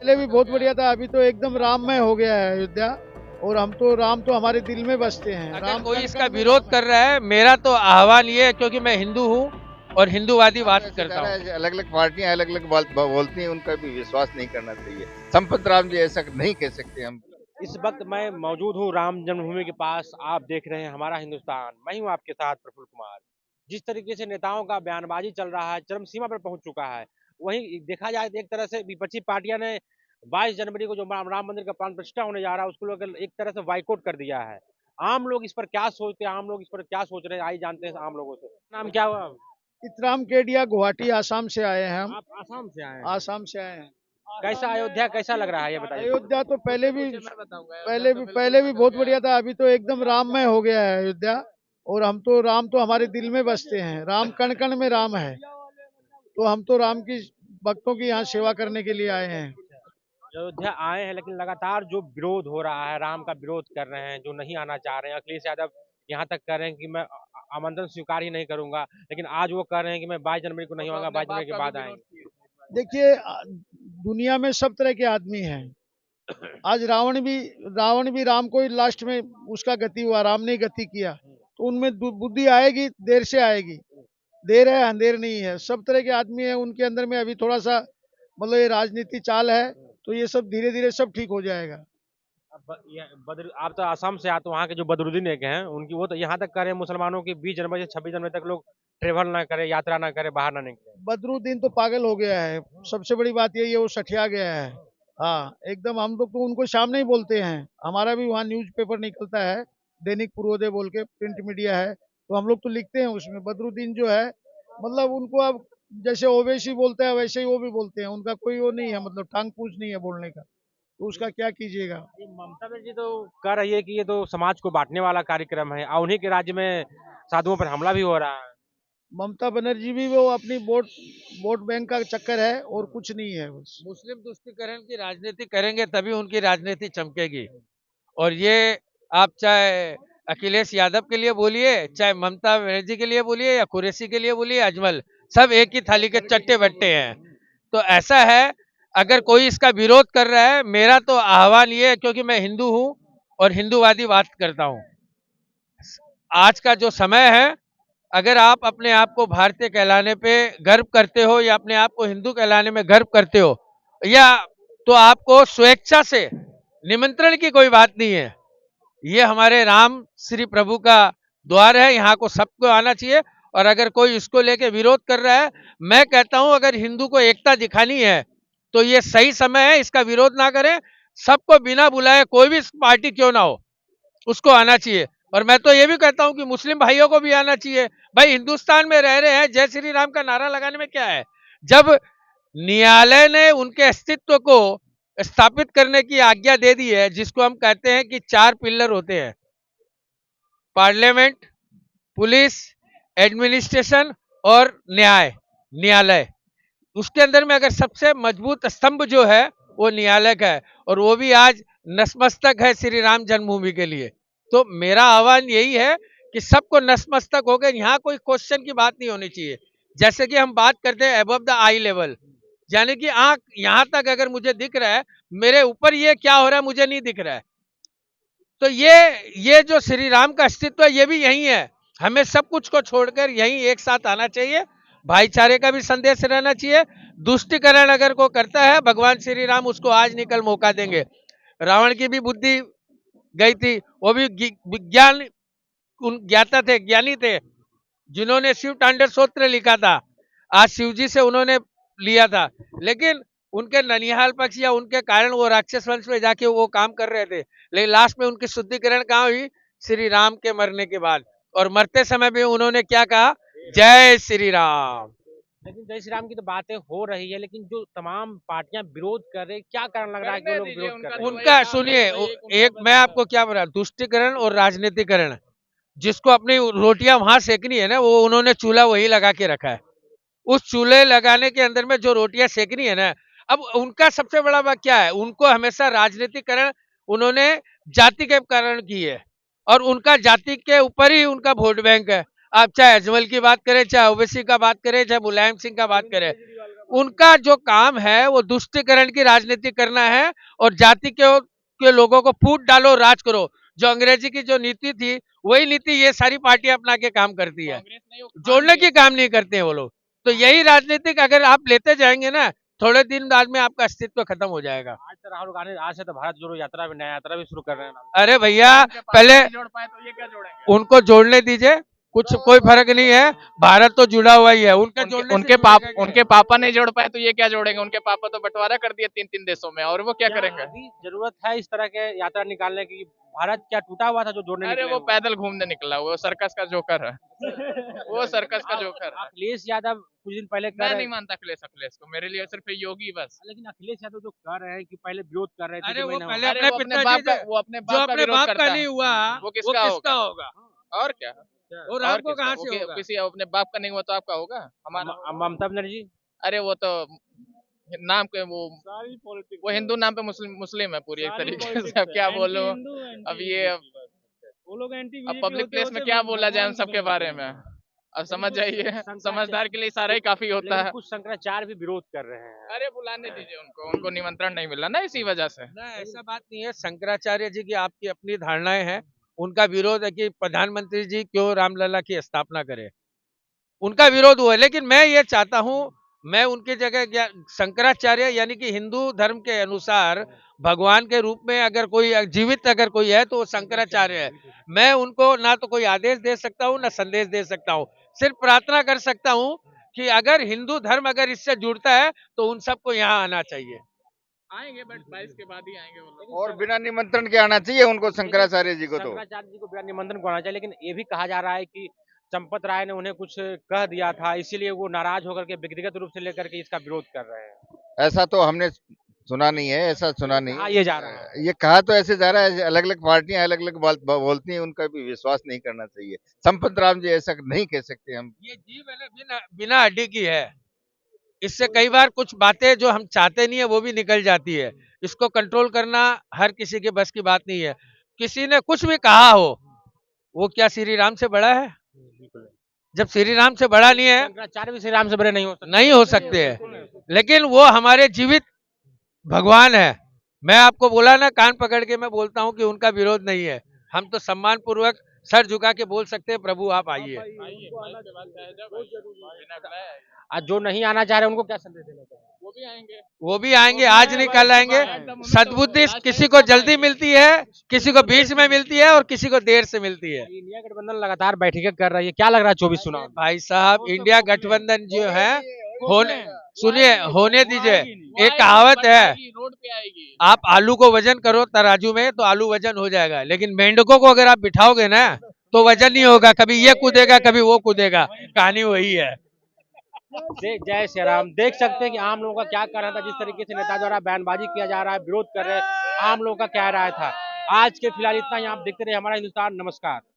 पहले भी बहुत बढ़िया था, अभी तो एकदम राममय हो गया है अयोध्या। और हम तो राम तो हमारे दिल में बसते हैं। अगर राम कोई कण इसका कण में विरोध राम है। कर रहा है, मेरा तो आह्वान ये है, क्योंकि मैं हिंदू हूँ और हिंदूवादी हाँ, तो बात ऐसे करता सारा हूँ। अलग अलग पार्टियां अलग अलग बोलती हैं, उनका भी विश्वास नहीं करना चाहिए। संपत राम जी ऐसा नहीं कह सकते हम। इस वक्त मैं मौजूद हूँ राम जन्मभूमि के पास। आप देख रहे हैं हमारा हिंदुस्तान। मैं हूँ आपके साथ प्रफुल्ल कुमार। जिस तरीके से नेताओं का बयानबाजी चल रहा है, चरम सीमा पर पहुंच चुका है। वहीं देखा जाए तो एक तरह से विपक्षी पार्टियां ने 22 जनवरी को जो राम मंदिर का प्राण प्रतिष्ठा होने जा रहा है, उसको लोग एक तरह से बाइकआउट कर दिया है। आम लोग इस पर क्या सोचते हैं, आम लोग इस पर क्या सोच रहे हैं, आइए जानते हैं आम लोगों से। नाम क्या हुआ? चितराम केडिया, गुवाहाटी, आसाम से आए हैं हम। आप आसाम से आए हैं। आसाम से आए हैं। कैसा अयोध्या कैसा लग रहा है ये बताइए। अयोध्या तो पहले भी बहुत बढ़िया था, अभी तो एकदम राममय हो गया है अयोध्या। और हम तो राम तो हमारे दिल में बसते हैं। राम कण कण में राम है। तो हम तो राम की भक्तों की यहाँ सेवा करने के लिए आए हैं। अयोध्या आए हैं, लेकिन लगातार जो विरोध हो रहा है, राम का विरोध कर रहे हैं, जो नहीं आना चाह रहे हैं। अखिलेश यादव यहाँ तक कह रहे हैं कि मैं आमंत्रण स्वीकार ही नहीं करूंगा, लेकिन आज वो कह रहे हैं कि मैं 22 जनवरी को नहीं आऊंगा, 22 जनवरी के बाद आएंगे। देखिए, दुनिया में सब तरह के आदमी हैं। आज रावण भी राम को ही लास्ट में उसका गति हुआ, राम ने गति किया। तो उनमें बुद्धि आएगी, देर से आएगी। देर है, अंधेर नहीं है। सब तरह के आदमी है उनके अंदर में। अभी थोड़ा सा मतलब ये राजनीति चाल है, तो ये सब धीरे धीरे सब ठीक हो जाएगा। आप तो आसाम से आते, वहाँ के जो बदरुद्दीन एक हैं, उनकी वो तो यहाँ तक कह रहे हैं मुसलमानों की 20 जनवरी से 26 जनवरी तक लोग ट्रेवल ना करे, यात्रा ना करे, बाहर ना निकले। बदरुद्दीन तो पागल हो गया है। सबसे बड़ी बात यही है, वो सठिया गया है। हाँ, एकदम। हम लोग तो उनको सामने ही बोलते हैं। हमारा भी वहाँ न्यूज़पेपर निकलता है, दैनिक पूर्वोदय बोल के, प्रिंट मीडिया है। तो हम लोग तो लिखते हैं उसमें। बदरुद्दीन जो है, मतलब उनको अब जैसे ओवैसी बोलते हैं वैसे ही वो भी बोलते हैं। उनका कोई वो नहीं है, मतलब टांग पूछ नहीं है बोलने का। तो उसका क्या कीजिएगा। ये ममता बनर्जी तो कह रही है कि ये तो समाज को बांटने वाला कार्यक्रम है, और उन्हीं के राज्य में साधुओं पर हमला भी हो रहा है। ममता बनर्जी भी वो अपनी वोट वोट बैंक का चक्कर है, और कुछ नहीं है बस। मुस्लिम तुष्टीकरण की राजनीति करेंगे तभी उनकी राजनीति चमकेगी। और ये आप चाहे अखिलेश यादव के लिए बोलिए, चाहे ममता बनर्जी के लिए बोलिए, या कुरैशी के लिए बोलिए, अजमल, सब एक ही थाली के चट्टे बट्टे हैं। तो ऐसा है, अगर कोई इसका विरोध कर रहा है, मेरा तो आह्वान ये है, क्योंकि मैं हिंदू हूँ और हिंदूवादी बात करता हूँ। आज का जो समय है, अगर आप अपने आप को भारतीय कहलाने पे गर्व करते हो, या अपने आप को हिंदू कहलाने में गर्व करते हो, या तो आपको स्वेच्छा से, निमंत्रण की कोई बात नहीं है। ये हमारे राम श्री प्रभु का द्वार है, यहाँ को सबको आना चाहिए। और अगर कोई इसको लेके विरोध कर रहा है, मैं कहता हूं अगर हिंदू को एकता दिखानी है तो ये सही समय है, इसका विरोध ना करें। सबको बिना बुलाए, कोई भी पार्टी क्यों ना हो, उसको आना चाहिए। और मैं तो ये भी कहता हूं कि मुस्लिम भाइयों को भी आना चाहिए। भाई, हिंदुस्तान में रह रहे हैं, जय श्री राम का नारा लगाने में क्या है। जब न्यायालय ने उनके अस्तित्व को स्थापित करने की आज्ञा दे दी है, जिसको हम कहते हैं कि 4 पिल्लर होते हैं, पार्लियामेंट, पुलिस, एडमिनिस्ट्रेशन और न्यायालय। उसके अंदर में अगर सबसे मजबूत स्तंभ जो है वो न्यायालय का है, और वो भी आज नतमस्तक है श्री राम जन्मभूमि के लिए। तो मेरा आह्वान यही है कि सबको नतमस्तक हो गए। यहाँ कोई क्वेश्चन की बात नहीं होनी चाहिए। जैसे कि हम बात करते हैं अबव द आई लेवल, यानी कि आंख यहाँ तक अगर मुझे दिख रहा है, मेरे ऊपर ये क्या हो रहा है मुझे नहीं दिख रहा है। तो ये जो श्री राम का अस्तित्व है, ये भी यही है। हमें सब कुछ को छोड़कर यही एक साथ आना चाहिए। भाईचारे का भी संदेश रहना चाहिए। दुष्टीकरण अगर को करता है, भगवान श्री राम उसको आज निकल मौका देंगे। रावण की भी बुद्धि गई थी, वो भी विज्ञान ज्ञाता थे, ज्ञानी थे, जिन्होंने शिव तांडव सूत्र लिखा था। आज शिव जी से उन्होंने लिया था, लेकिन उनके ननिहाल पक्ष या उनके कारण वो राक्षस वंश में जाके वो काम कर रहे थे। लेकिन लास्ट में उनकी शुद्धिकरण कहाँ हुई? श्री राम के मरने के बाद। और मरते समय भी उन्होंने क्या कहा? जय श्री राम। लेकिन जय श्री राम की तो बातें हो रही है, लेकिन जो तमाम पार्टियां विरोध कर रही, क्या कारण लग रहा है कि वो लोग विरोध कर रहे हैं? उनका सुनिए, एक मैं आपको क्या बोला, तुष्टिकरण और राजनीतिकरण। जिसको अपनी रोटियां वहां सेकनी है ना, वो उन्होंने चूल्हा वही लगा के रखा है। उस चूल्हे लगाने के अंदर में जो रोटियां सेकनी है ना, अब उनका सबसे बड़ा बात क्या है? उनको हमेशा राजनीतिकरण उन्होंने जाति के कारण की है, और उनका जाति के ऊपर ही उनका वोट बैंक है। आप चाहे अजमल की बात करें, चाहे ओवैसी का बात करें, चाहे मुलायम सिंह का बात करें, उनका जो काम है वो तुष्टीकरण की राजनीति करना है और जाति के लोगों को फूट डालो, राज करो। जो अंग्रेजी की जो नीति थी वही नीति ये सारी पार्टियां अपना के काम करती है, जोड़ने की काम नहीं करते हैं वो लोग। तो यही राजनीतिक अगर आप लेते जाएंगे ना, थोड़े दिन बाद में आपका अस्तित्व खत्म हो जाएगा। आज तो राहुल गांधी आज से तो भारत जोड़ो यात्रा भी, नया यात्रा भी शुरू कर रहे हैं। अरे भैया पहले जोड़ पाए तो ये क्या जोड़ेंगे? उनको जोड़ने दीजिए, कुछ कोई फर्क नहीं है, भारत तो जुड़ा हुआ ही है। उनका जोड़ने से जुड़ेगा क्या? उनके पापा नहीं जोड़ पाए तो ये क्या जोड़ेंगे? उनके पापा तो बंटवारा कर दिए 3-3 देशों में, और वो क्या करेंगे? अभी जरूरत है इस तरह के यात्रा निकालने की? भारत क्या टूटा हुआ था जो जोड़ने अरे निकले वो हुए? पैदल घूमने निकला, वो सर्कस का जोकर है। वो सर्कस का जोकर है। अखिलेश यादव कुछ दिन पहले कर मैं रहे नहीं मानता अखिलेश को, मेरे लिए सिर्फ योगी बस। लेकिन अखिलेश यादव जो कर रहे हैं कि पहले विरोध कर रहे थे अरे कि वो मैं ना पहले अरे अपने वो अपने पिताजी बाप का से- वो अपने जो बाप का अपने विरोध बाप करता का है। नहीं हुआ वो किसका होगा? और क्या? और और आपको किसका? कहाँ वो से होगा? किसी अपने बाप का नहीं हुआ तो आपका होगा? हमारा ममता बनर्जी अरे वो तो नाम के वो हिंदू नाम पे मुस्लिम है पूरी एक तरीके से। अब क्या बोलूं, अब ये वो लोग एंटी अब पब्लिक प्लेस में क्या बोला जाए उन सबके बारे में। अब समझ जाइए, समझदार के लिए सारा ही काफी होता लेकिन है। कुछ शंकराचार्य भी विरोध कर रहे हैं। अरे बुलाने दीजिए उनको निमंत्रण नहीं मिला ना इसी वजह से। ना ऐसा बात नहीं है, शंकराचार्य जी की आपकी अपनी धारणाएं हैं। उनका विरोध है कि प्रधानमंत्री जी क्यों रामलला की स्थापना करें, उनका विरोध हुआ है। लेकिन मैं ये चाहता हूं, मैं उनकी जगह शंकराचार्य यानी कि हिंदू धर्म के अनुसार भगवान के रूप में अगर कोई जीवित अगर कोई है तो वो शंकराचार्य है। मैं उनको ना तो कोई आदेश दे सकता हूँ ना संदेश दे सकता हूँ, सिर्फ प्रार्थना कर सकता हूँ कि अगर हिंदू धर्म अगर इससे जुड़ता है तो उन सबको यहाँ आना चाहिए। आएंगे बट 22 के बाद ही आएंगे वो लोग। और बिना निमंत्रण के आना चाहिए उनको शंकराचार्य जी को। तो शंकराचार्य जी को बिना निमंत्रण को आना चाहिए, लेकिन ये भी कहा जा रहा है कि चंपत राय ने उन्हें कुछ कह दिया था, इसीलिए वो नाराज होकर के व्यक्तिगत रूप से लेकर के इसका विरोध कर रहे हैं। ऐसा तो हमने सुना नहीं है, ऐसा सुना नहीं कहा ये जा रहा है। ये कहा तो ऐसे जा रहा है, अलग अलग पार्टियां अलग अलग बोलती हैं, उनका भी विश्वास नहीं करना चाहिए। संपत राम जी ऐसा नहीं कह सकते हम। ये जीव है ना, बिना बिना हड्डी की है, इससे कई बार कुछ बातें जो हम चाहते नहीं है वो भी निकल जाती है। इसको कंट्रोल करना हर किसी के बस की बात नहीं है। किसी ने कुछ भी कहा हो, वो क्या श्री राम से बड़ा है? जब श्री राम से बड़ा नहीं है, शंकराचार्य भी श्री राम से बड़े नहीं हो सकते हैं। लेकिन वो हमारे जीवित भगवान है। मैं आपको बोला ना, कान पकड़ के मैं बोलता हूँ कि उनका विरोध नहीं है। हम तो सम्मान पूर्वक सर झुका के बोल सकते हैं, प्रभु आप आइए। आज जो नहीं आना चाह रहे उनको क्या संदेश देना चाहिए? वो भी आएंगे, आज नहीं कल आएंगे। सद्बुद्धि किसी को जल्दी मिलती है, किसी को बीच में मिलती है और किसी को देर से मिलती है। इंडिया गठबंधन लगातार बैठकें कर रही है, क्या लग रहा है 24 चुनाव? भाई साहब, इंडिया गठबंधन जो है होने, सुनिए, होने दीजिए। एक कहावत है, रोड पे आएगी। आप आलू को वजन करो तराजू में तो आलू वजन हो जाएगा, लेकिन मेंढकों को अगर आप बिठाओगे ना तो वजन नहीं होगा, कभी ये कूदेगा कभी वो कूदेगा। कहानी वही है। जय श्री राम। देख सकते हैं कि आम लोगों का क्या कहना था, जिस तरीके से नेता द्वारा बयानबाजी किया जा रहा है, विरोध कर रहे हैं, आम लोगों का क्या राय था। आज के फिलहाल इतना ही, आप देखते रहे हमारा हिंदुस्तान। नमस्कार।